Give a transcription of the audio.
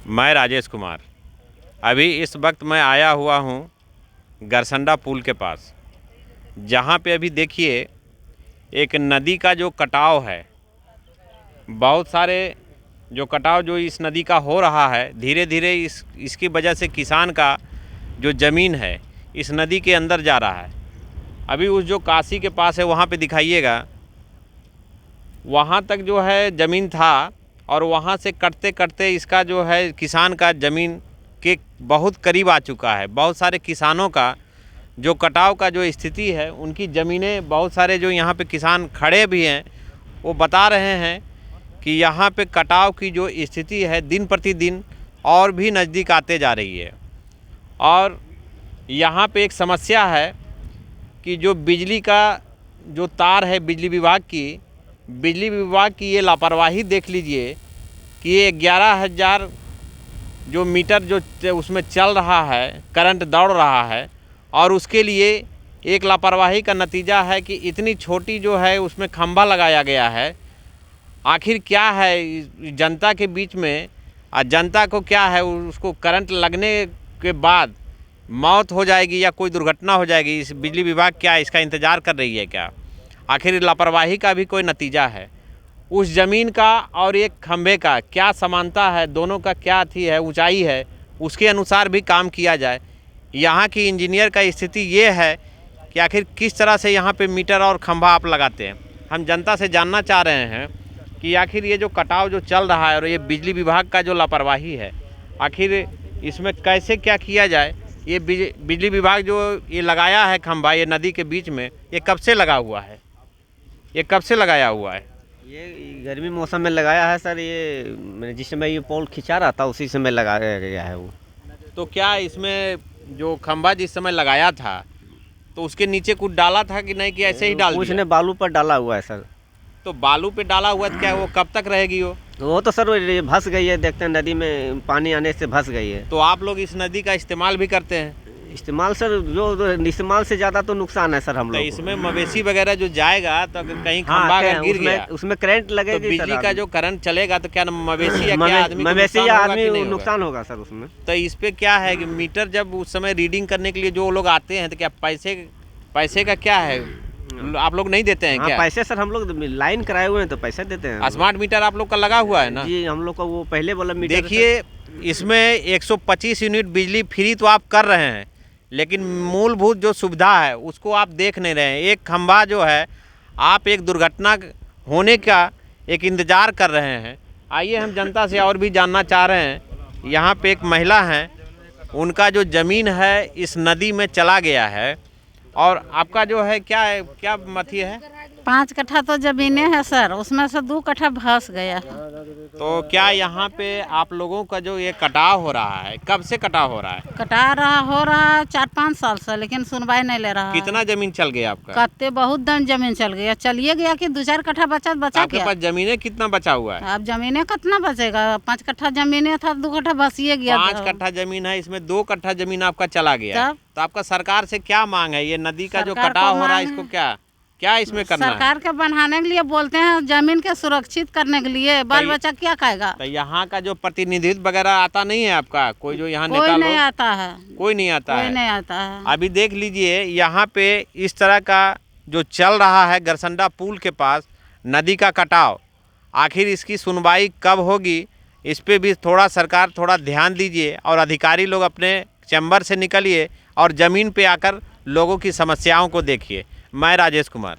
मैं राजेश कुमार। अभी इस वक्त मैं आया हुआ हूँ गरसंडा पुल के पास, जहाँ पे अभी देखिए एक नदी का जो कटाव है, बहुत सारे जो कटाव जो इस नदी का हो रहा है, धीरे धीरे इसकी वजह से किसान का जो ज़मीन है इस नदी के अंदर जा रहा है। अभी उस जो काशी के पास है वहाँ पे दिखाइएगा, वहाँ तक जो है ज़मीन था और वहाँ से कटते कटते इसका जो है किसान का ज़मीन के बहुत करीब आ चुका है। बहुत सारे किसानों का जो कटाव का जो स्थिति है, उनकी ज़मीनें, बहुत सारे जो यहाँ पे किसान खड़े भी हैं वो बता रहे हैं कि यहाँ पे कटाव की जो स्थिति है दिन प्रतिदिन और भी नज़दीक आते जा रही है। और यहाँ पे एक समस्या है कि जो बिजली का जो तार है बिजली विभाग की ये लापरवाही देख लीजिए कि ये 11,000 जो मीटर जो उसमें चल रहा है, करंट दौड़ रहा है, और उसके लिए एक लापरवाही का नतीजा है कि इतनी छोटी जो है उसमें खंभा लगाया गया है। आखिर क्या है जनता के बीच में, जनता को क्या है, उसको करंट लगने के बाद मौत हो जाएगी या कोई दुर्घटना हो जाएगी, इस बिजली विभाग क्या इसका इंतज़ार कर रही है क्या? आखिर लापरवाही का भी कोई नतीजा है? उस ज़मीन का और एक खंभे का क्या समानता है, दोनों का क्या थी है, ऊंचाई है, उसके अनुसार भी काम किया जाए। यहाँ की इंजीनियर का स्थिति ये है कि आखिर किस तरह से यहाँ पे मीटर और खंभा आप लगाते हैं। हम जनता से जानना चाह रहे हैं कि आखिर ये जो कटाव जो चल रहा है और ये बिजली विभाग का जो लापरवाही है, आखिर इसमें कैसे क्या किया जाए। ये बिजली विभाग जो ये लगाया है खंभा ये नदी के बीच में, ये कब से लगा हुआ है? ये कब से लगाया हुआ है? ये गर्मी मौसम में लगाया है सर। ये मैंने जिस समय ये पोल खिंचा रहा था उसी समय लगाया गया है वो। तो क्या इसमें जो खंभा जिस समय लगाया था तो उसके नीचे कुछ डाला था कि नहीं, कि ऐसे ही डाल कुछ दिया? ने बालू पर डाला हुआ है सर। तो बालू पे डाला हुआ है, क्या वो कब तक रहेगी वो तो सर ये भस गई है, देखते हैं नदी में पानी आने से भस गई है। तो आप लोग इस नदी का इस्तेमाल भी करते हैं? इस्तेमाल सर, जो इस्तेमाल से ज़्यादा तो नुकसान है सर हम तो लोग इसमें मवेशी वगैरह जो जाएगा तो अगर कहीं खंभा अगर गिर गया उसमें करंट तो लगेगी बिजली सर। का जो करंट चलेगा तो क्या मवेशी या क्या आदमी को मवेशी नुकसान या होगा कि आदमी नहीं होगा? नुकसान होगा सर उसमें। तो इस पे क्या है कि मीटर जब उस समय रीडिंग करने के लिए जो लोग आते हैं तो क्या पैसे का क्या है, आप लोग नहीं देते हैं क्या? पैसे सर हम लोग लाइन कराए हुए हैं तो पैसे देते हैं। स्मार्ट मीटर आप लोग का लगा हुआ है ना? जी, हम लोग का वो पहले वाला मीटर। देखिए इसमें 125 यूनिट बिजली फ्री तो आप कर रहे हैं, लेकिन मूलभूत जो सुविधा है उसको आप देख नहीं रहे हैं। एक खंभा जो है, आप एक दुर्घटना होने का एक इंतज़ार कर रहे हैं। आइए हम जनता से और भी जानना चाह रहे हैं। यहाँ पे एक महिला हैं, उनका जो ज़मीन है इस नदी में चला गया है, और आपका जो है क्या है, क्या मथी है? 5 कट्ठा तो जमीनें है सर, उसमें से 2 कट्ठा भस गया है। तो क्या यहाँ पे आप लोगों का जो ये कटाव हो रहा है, कब से कटाव हो रहा है? हो रहा है 4-5 साल से, लेकिन सुनवाई नहीं ले रहा है। कितना जमीन चल गया आपका? कत्ते बहुत दन जमीन चल गया, चलिए गया कि 2-4 कट्ठा बचा आपके क्या? पास जमीनें कितना बचा हुआ है? अब जमीनें कितना बचेगा? 5 कट्ठा जमीनें था, 2 कट्ठा बसिए गया। 5 कट्ठा जमीन है, इसमें 2 कट्ठा जमीन आपका चला गया है। तो आपका सरकार से क्या मांग है? ये नदी का जो कटाव हो रहा है इसको क्या इसमें करना है? सरकार के बढ़ाने के लिए बोलते हैं, जमीन के सुरक्षित करने के लिए। बाल बच्चा क्या खाएगा? तो यहाँ का जो प्रतिनिधित्व वगैरह आता नहीं है आपका? कोई जो यहाँ नेता कोई लोग? नहीं आता है। कोई नहीं आता है? कोई नहीं आता है। अभी देख लीजिए यहाँ पे इस तरह का जो चल रहा है गरसंडा पुल के पास नदी का कटाव, आखिर इसकी सुनवाई कब होगी? इस पे भी थोड़ा सरकार थोड़ा ध्यान दीजिए, और अधिकारी लोग अपने चैम्बर से निकलिए और ज़मीन पे आकर लोगों की समस्याओं को देखिए। मैं राजेश कुमार।